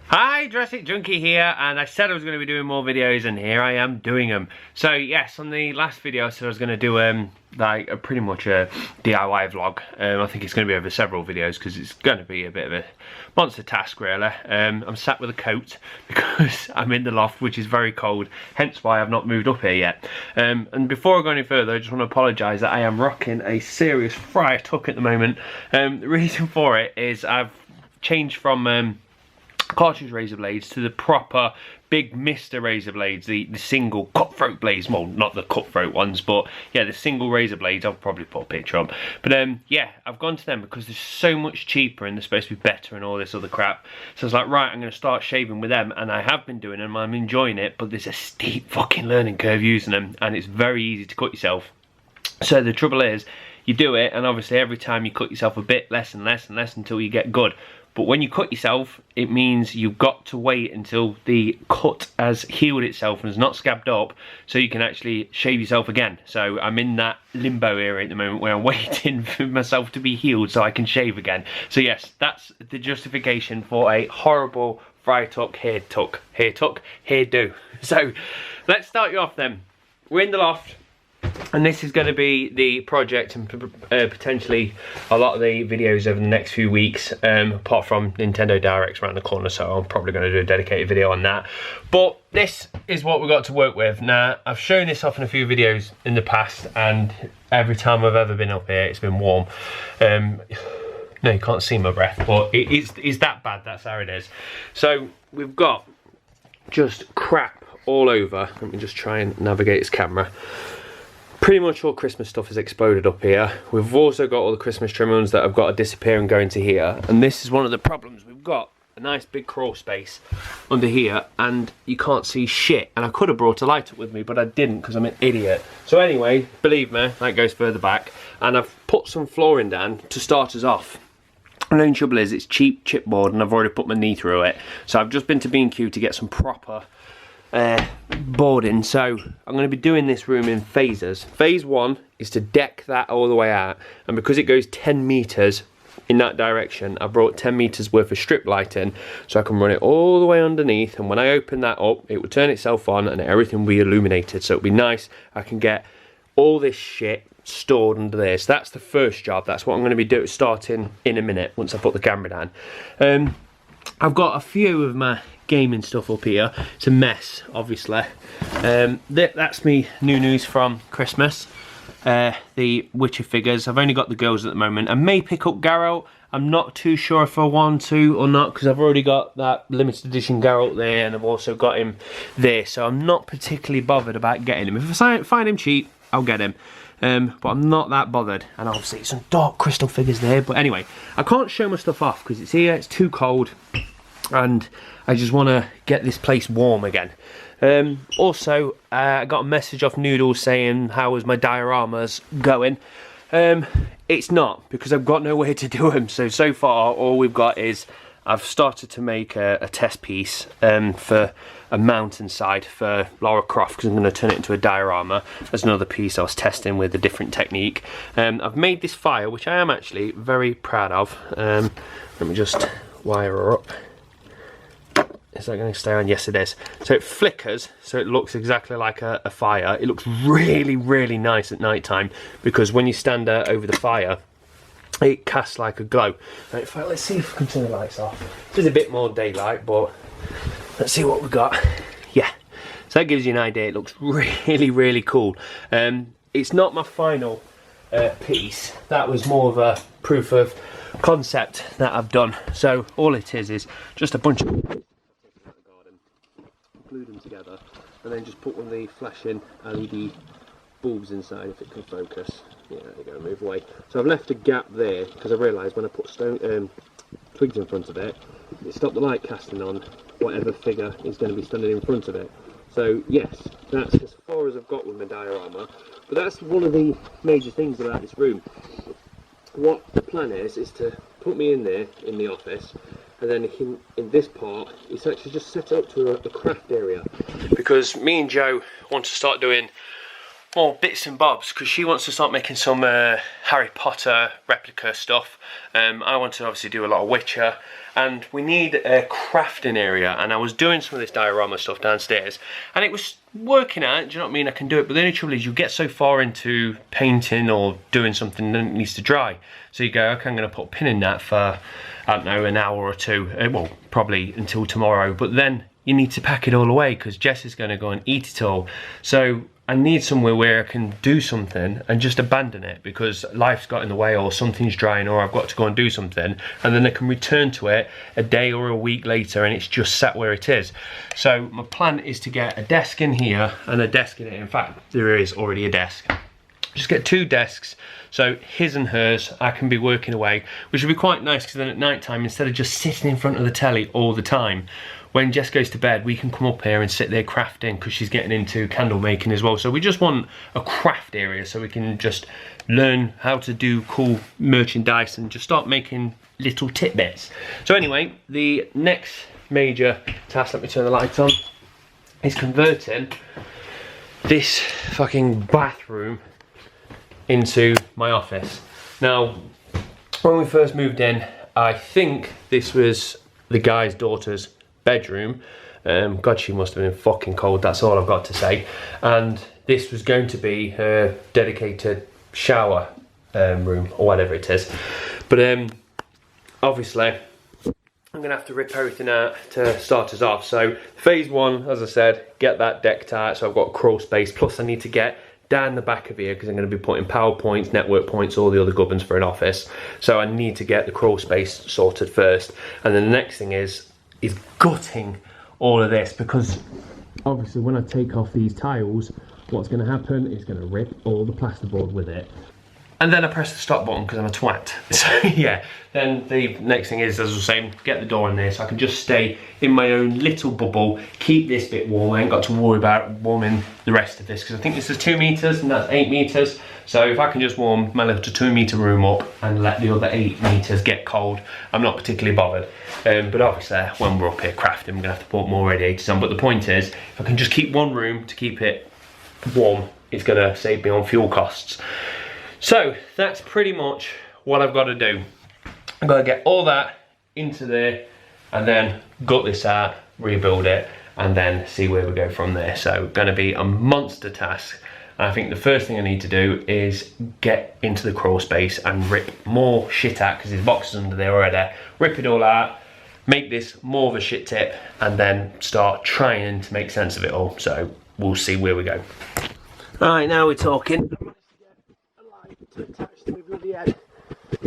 Hi, Jurassic Junkie here, and I said I was going to be doing more videos, and here I am doing them. So yes, on the last video I said I was going to do like pretty much a DIY vlog. I think it's going to be over several videos because it's going to be a bit of a monster task really. I'm sat with a coat because I'm in the loft, which is very cold, hence why I've not moved up here yet. And before I go any further, I just want to apologise that I am rocking a serious friar tuck at the moment. The reason for it is I've changed from cartridge razor blades to the proper big Mr. razor blades, the single cutthroat blades. Well, not the cutthroat ones, but yeah, the single razor blades. I'll probably put a picture up. But yeah, I've gone to them because they're so much cheaper and they're supposed to be better and all this other crap. So I was like, right, I'm going to start shaving with them, and I have been doing them. I'm enjoying it, but there's a steep fucking learning curve using them, and it's very easy to cut yourself. So the trouble is, you do it, and obviously every time you cut yourself a bit less and less and less until you get good. But when you cut yourself, it means you've got to wait until the cut has healed itself and is not scabbed up, so you can actually shave yourself again. So I'm in that limbo area at the moment where I'm waiting for myself to be healed so I can shave again. So yes, that's the justification for a horrible fry tuck, hair tuck, hair do. So let's start you off then. We're in the loft, and this is going to be the project and potentially a lot of the videos over the next few weeks, apart from Nintendo Directs around the corner, so I'm probably going to do a dedicated video on that. But this is what we've got to work with. Now, I've shown this off in a few videos in the past, and every time I've ever been up here, it's been warm. No, you can't see my breath, but it's that bad, that's how it is. So we've got just crap all over. Let me just try and navigate this camera. Pretty much all Christmas stuff has exploded up here. We've also got all the Christmas trim ones that have got to disappear and go into here. And this is one of the problems. We've got a nice big crawl space under here and you can't see shit. And I could have brought a light up with me, but I didn't because I'm an idiot. So anyway, believe me, that goes further back. And I've put some flooring down to start us off. And the only trouble is it's cheap chipboard and I've already put my knee through it. So I've just been to B&Q to get some proper boarding. So I'm going to be doing this room in phases. Phase 1 is to deck that all the way out, and because it goes 10 meters in that direction, I brought 10 meters worth of strip lighting so I can run it all the way underneath, and when I open that up it will turn itself on and everything will be illuminated, so it'll be nice. I can get all this shit stored under this. That's the first job. That's what I'm going to be starting in a minute once I put the camera down. I've got a few of my gaming stuff up here. It's a mess, obviously. That's me new news from Christmas. The Witcher figures. I've only got the girls at the moment. I may pick up Geralt. I'm not too sure if I want to or not because I've already got that limited edition Geralt there, and I've also got him there. So I'm not particularly bothered about getting him. If I find him cheap, I'll get him. But I'm not that bothered. And obviously some dark crystal figures there. But anyway, I can't show my stuff off because it's here, it's too cold, and I just want to get this place warm again. Also, I got a message off Noodles saying how was my dioramas going. It's not, because I've got nowhere to do them. So far all we've got is I've started to make a test piece for a mountainside for Lara Croft, because I'm going to turn it into a diorama. There's another piece I was testing with a different technique. I've made this fire, which I am actually very proud of. Let me just wire her up. Is that going to stay on? Yes, it is. So it flickers, so it looks exactly like a fire. It looks really, really nice at night time, because when you stand over the fire, it casts like a glow. In fact, let's see if we can turn the lights off. There's a bit more daylight, but let's see what we got. Yeah, so that gives you an idea. It looks really, really cool. It's not my final piece. That was more of a proof of concept that I've done. So all it is just a bunch of glue them together and then just put one of the flashing LED bulbs inside if it can focus. Yeah, there you go, move away. So I've left a gap there because I realised when I put twigs in front of it, it stopped the light casting on whatever figure is going to be standing in front of it. So yes, that's as far as I've got with my diorama, but that's one of the major things about this room. What the plan is to put me in there in the office, and then in this part it's actually just set up to a craft area, because me and Joe want to start doing more bits and bobs, because she wants to start making some Harry Potter replica stuff. I want to obviously do a lot of Witcher, and we need a crafting area, and I was doing some of this diorama stuff downstairs, and it was working out, do you know what I mean? I can do it, but the only trouble is you get so far into painting or doing something that needs to dry. So you go, okay, I'm going to put a pin in that for, I don't know, an hour or two, well, probably until tomorrow, but then you need to pack it all away because Jess is going to go and eat it all. So I need somewhere where I can do something and just abandon it because life's got in the way or something's drying or I've got to go and do something, and then I can return to it a day or a week later and it's just sat where it is. So my plan is to get a desk in here and a desk in it. In fact, there is already a desk. Just get 2 desks, so his and hers, I can be working away, which would be quite nice because then at night time, instead of just sitting in front of the telly all the time, when Jess goes to bed, we can come up here and sit there crafting because she's getting into candle making as well. So we just want a craft area so we can just learn how to do cool merchandise and just start making little tidbits. So anyway, the next major task, let me turn the lights on, is converting this fucking bathroom into my office. Now, when we first moved in, I think this was the guy's daughter's bedroom. God, she must have been fucking cold, that's all I've got to say. And this was going to be her dedicated shower room, or whatever it is. But obviously, I'm gonna have to rip everything out to start us off. So phase 1, as I said, get that decked out, so I've got crawl space, plus I need to get down the back of here because I'm going to be putting PowerPoints, network points, all the other gubbins for an office. So I need to get the crawl space sorted first, and then the next thing is gutting all of this, because obviously when I take off these tiles, what's going to happen is going to rip all the plasterboard with it. And then I press the stop button because I'm a twat. So yeah, then the next thing is, as I was saying, get the door in there so I can just stay in my own little bubble, keep this bit warm. I ain't got to worry about warming the rest of this because I think this is 2 meters and that's 8 meters. So if I can just warm my little 2 meter room up and let the other 8 meters get cold, I'm not particularly bothered. But obviously when we're up here crafting, I'm gonna have to put more radiators on. But the point is, if I can just keep one room to keep it warm, it's gonna save me on fuel costs. So that's pretty much what I've got to do. I've got to get all that into there and then gut this out, rebuild it, and then see where we go from there. So going to be a monster task. And I think the first thing I need to do is get into the crawl space and rip more shit out because there's boxes under there already. Rip it all out, make this more of a shit tip, and then start trying to make sense of it all. So we'll see where we go. All right, now we're talking. Attached to my bloody head.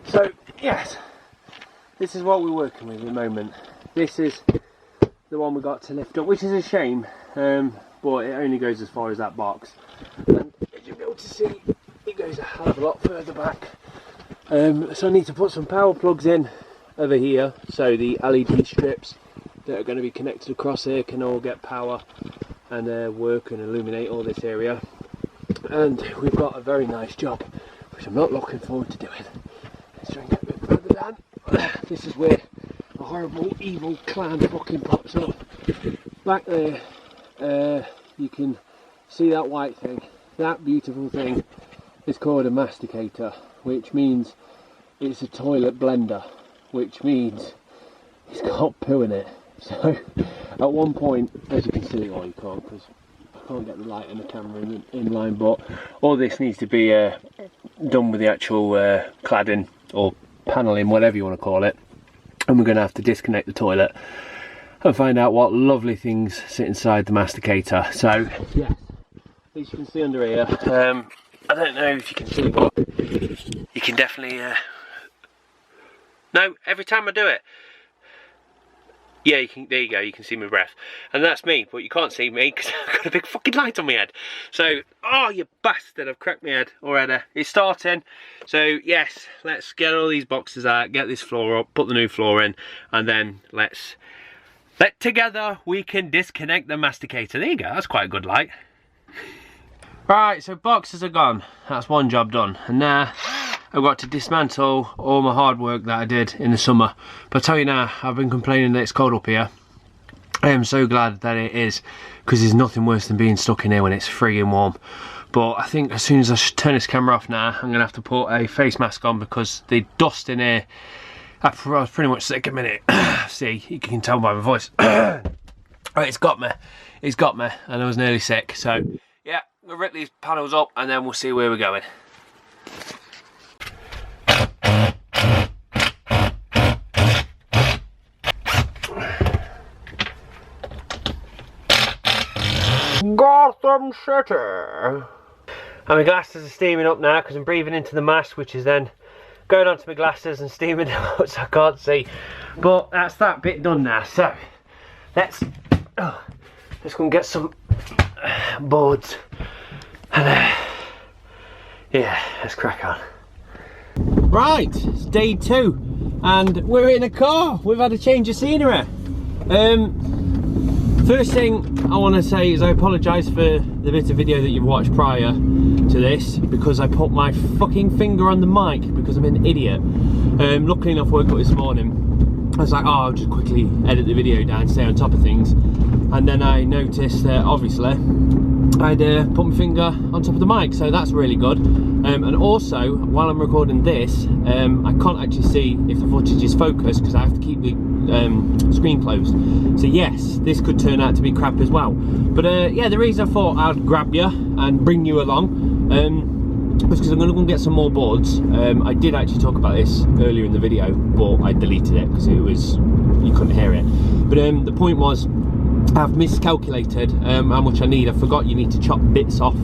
So yes, this is what we're working with at the moment. This is the one we got to lift up, which is a shame, but it only goes as far as that box, and as you'll be able to see, it goes a hell of a lot further back. So I need to put some power plugs in over here so the LED strips that are going to be connected across here can all get power and work and illuminate all this area. And we've got a very nice job, which I'm not looking forward to doing. Let's try and get a bit further down. This is where a horrible evil clan fucking pops up. Back there, you can see that white thing. That beautiful thing is called a masticator, which means it's a toilet blender, which means it's got poo in it. So at one point, as you can see, well you can't because I can't get the light and the camera in line, but all this needs to be done with the actual cladding or panelling, whatever you want to call it, and we're going to have to disconnect the toilet and find out what lovely things sit inside the masticator. So yes, as you can see under here, I don't know if you can see, but you can definitely no, every time I do it, yeah, you can, there you go, you can see my breath. And that's me, but you can't see me because I've got a big fucking light on my head. So, oh, you bastard, I've cracked my head already. It's starting. So, yes, let's get all these boxes out, get this floor up, put the new floor in, and then together we can disconnect the masticator. There you go, that's quite a good light. Right, so boxes are gone. That's one job done. And now I've got to dismantle all my hard work that I did in the summer. But I tell you now, I've been complaining that it's cold up here. I am so glad that it is, because there's nothing worse than being stuck in here when it's frigging warm. But I think as soon as I turn this camera off now, I'm going to have to put a face mask on because the dust in here I was pretty much sick a minute. See, you can tell by my voice. Right, it's got me, and I was nearly sick. So yeah, we'll rip these panels up and then we'll see where we're going. Gotham City. And my glasses are steaming up now because I'm breathing into the mask, which is then going onto my glasses and steaming them up so I can't see. But that's that bit done now. So let's go and get some boards and yeah, let's crack on. Right, it's day 2 and we're in a car. We've had a change of scenery. First thing I want to say is I apologise for the bit of video that you've watched prior to this, because I put my fucking finger on the mic because I'm an idiot. Luckily enough, woke up this morning, I was like, oh, I'll just quickly edit the video down, stay on top of things, and then I noticed that obviously I'd put my finger on top of the mic, so that's really good. And also, while I'm recording this, I can't actually see if the footage is focused because I have to keep the screen closed. So yes, this could turn out to be crap as well. But yeah, the reason I thought I'd grab you and bring you along was because I'm going to go and get some more boards. I did actually talk about this earlier in the video, but I deleted it because it was, you couldn't hear it. But the point was, I've miscalculated how much I need. I forgot you need to chop bits off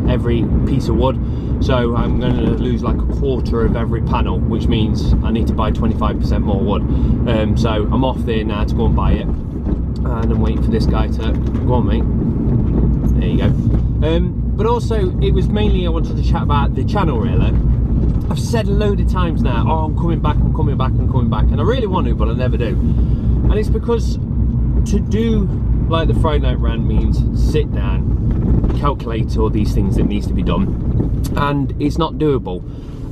every piece of wood, so I'm going to lose like 1/4 of every panel, which means I need to buy 25% more wood. So I'm off there now to go and buy it, and I'm waiting for this guy to go on, mate. There you go. But also, it was mainly I wanted to chat about the channel really. I've said a load of times now, oh, I'm coming back, I'm coming back, I'm coming back, and I really want to, but I never do. And it's because to do like the Friday night rant means sit down, calculate all these things that needs to be done, and it's not doable.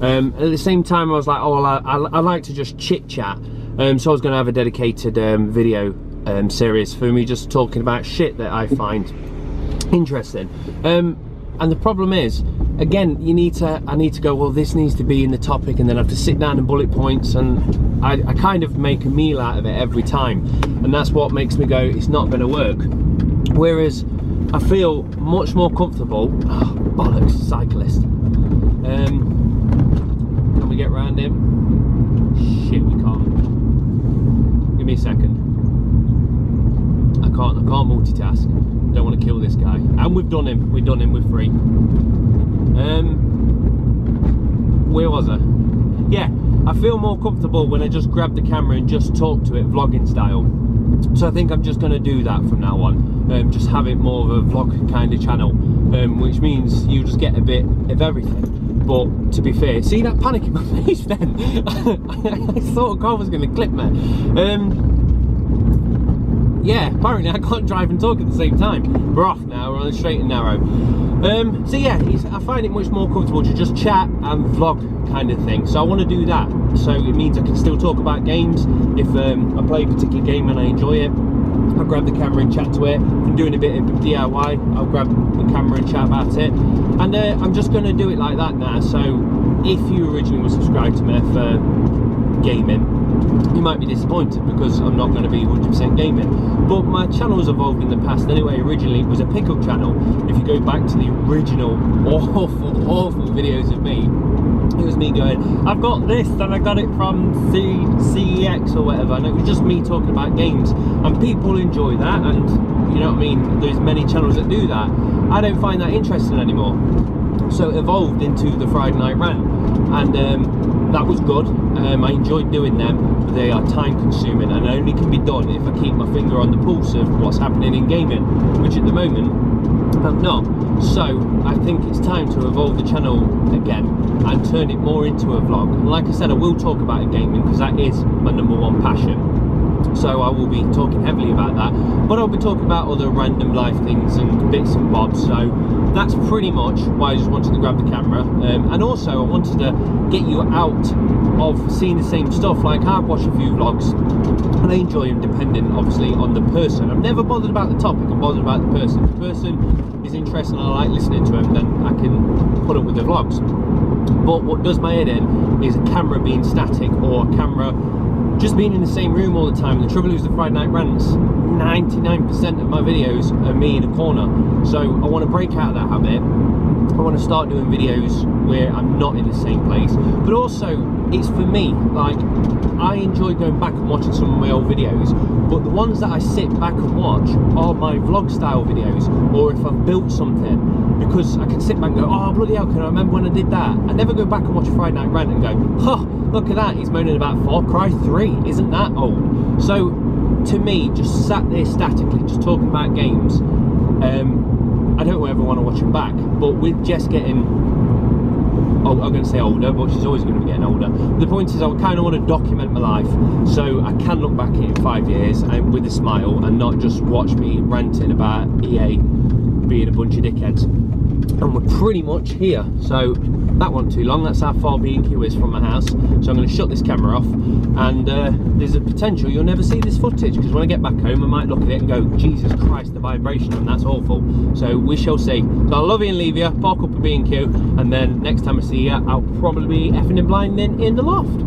At the same time, I was like, oh, well, I like to just chit chat, so I was going to have a dedicated video series for me just talking about shit that I find interesting. And the problem is, again, I need to go, well, this needs to be in the topic, and then I have to sit down and bullet points, and I kind of make a meal out of it every time, and that's what makes me go, it's not going to work. Whereas I feel much more comfortable. Oh, bollocks, cyclist. Can we get round him? Shit, we can't. Give me a second. I can't multitask. Don't want to kill this guy. And we've done him. We're free. Where was I? Yeah, I feel more comfortable when I just grab the camera and just talk to it vlogging style. So I think I'm just going to do that from now on. Just have it more of a vlog kind of channel, which means you just get a bit of everything. But to be fair, see that panic in my face then? I thought a car was going to clip me. Yeah, apparently I can't drive and talk at the same time. We're off now, we're on the straight and narrow. So yeah, I find it much more comfortable to just chat and vlog kind of thing. So I want to do that. So it means I can still talk about games. If I play a particular game and I enjoy it, I'll grab the camera and chat to it. If I'm doing a bit of DIY, I'll grab the camera and chat about it. And I'm just going to do it like that now. So if you originally were subscribed to me for gaming, you might be disappointed because I'm not going to be 100% gaming. But my channel has evolved in the past anyway. Originally it was a pickup channel. If you go back to the original awful videos of me, it was me going, I've got this and I got it from CEX or whatever, and it was just me talking about games, and people enjoy that, and you know what I mean, there's many channels that do that. I don't find that interesting anymore. So it evolved into the Friday Night Rant, and that was good. I enjoyed doing them, but they are time consuming and only can be done if I keep my finger on the pulse of what's happening in gaming, which at the moment I'm not. So I think it's time to evolve the channel again and turn it more into a vlog. And like I said, I will talk about gaming because that is my #1 passion. So I will be talking heavily about that, but I'll be talking about other random life things and bits and bobs. So that's pretty much why I just wanted to grab the camera, and also I wanted to get you out of seeing the same stuff. Like, I've watched a few vlogs and I enjoy them depending obviously on the person. I'm never bothered about the topic, I'm bothered about the person. If the person is interesting and I like listening to him, then I can put up with the vlogs. But what does my head in is a camera being static, or a camera just being in the same room all the time. The trouble is, the Friday Night Rants, 99% of my videos are me in a corner. So I want to break out of that habit. I want to start doing videos where I'm not in the same place. But also, it's for me. Like, I enjoy going back and watching some of my old videos, but the ones that I sit back and watch are my vlog style videos, or if I've built something, because I can sit back and go, oh bloody hell, can I remember when I did that? I never go back and watch a Friday Night Rant and go, huh, look at that, he's moaning about Far Cry 3, isn't that old? So to me, just sat there statically, just talking about games, I don't ever want to watch them back. But with Jess getting, oh, I'm going to say older, but she's always going to be getting older. The point is, I kind of want to document my life, so I can look back at it in 5 years and with a smile, and not just watch me ranting about EA being a bunch of dickheads. And we're pretty much here, so that wasn't too long. That's how far B&Q is from my house. So I'm going to shut this camera off, and there's a potential you'll never see this footage, because when I get back home I might look at it and go, Jesus Christ, the vibration, and that's awful. So we shall see. So I'll love you and leave you, park up at B&Q, and then next time I see you, I'll probably be effing and blinding in the loft.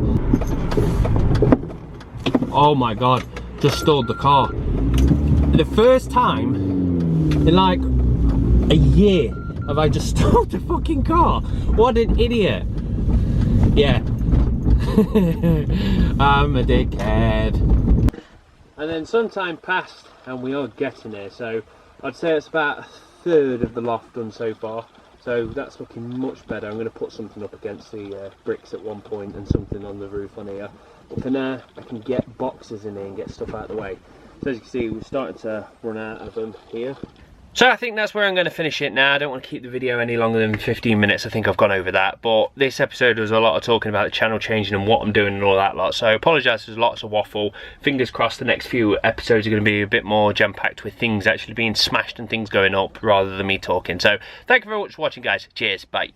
Oh my God, just stalled the car. The first time in like a year have I just stole the fucking car. What an idiot. Yeah. I'm a dickhead. And then some time passed and we are getting there. So I'd say it's about a third of the loft done so far. So that's looking much better. I'm going to put something up against the bricks at one point and something on the roof on here. But for now, I can get boxes in here and get stuff out of the way. So as you can see, we're starting to run out of them here. So I think that's where I'm going to finish it now. I don't want to keep the video any longer than 15 minutes. I think I've gone over that. But this episode was a lot of talking about the channel changing and what I'm doing and all that lot. So I apologise, there's lots of waffle. Fingers crossed the next few episodes are going to be a bit more jam-packed with things actually being smashed and things going up rather than me talking. So thank you very much for watching, guys. Cheers. Bye.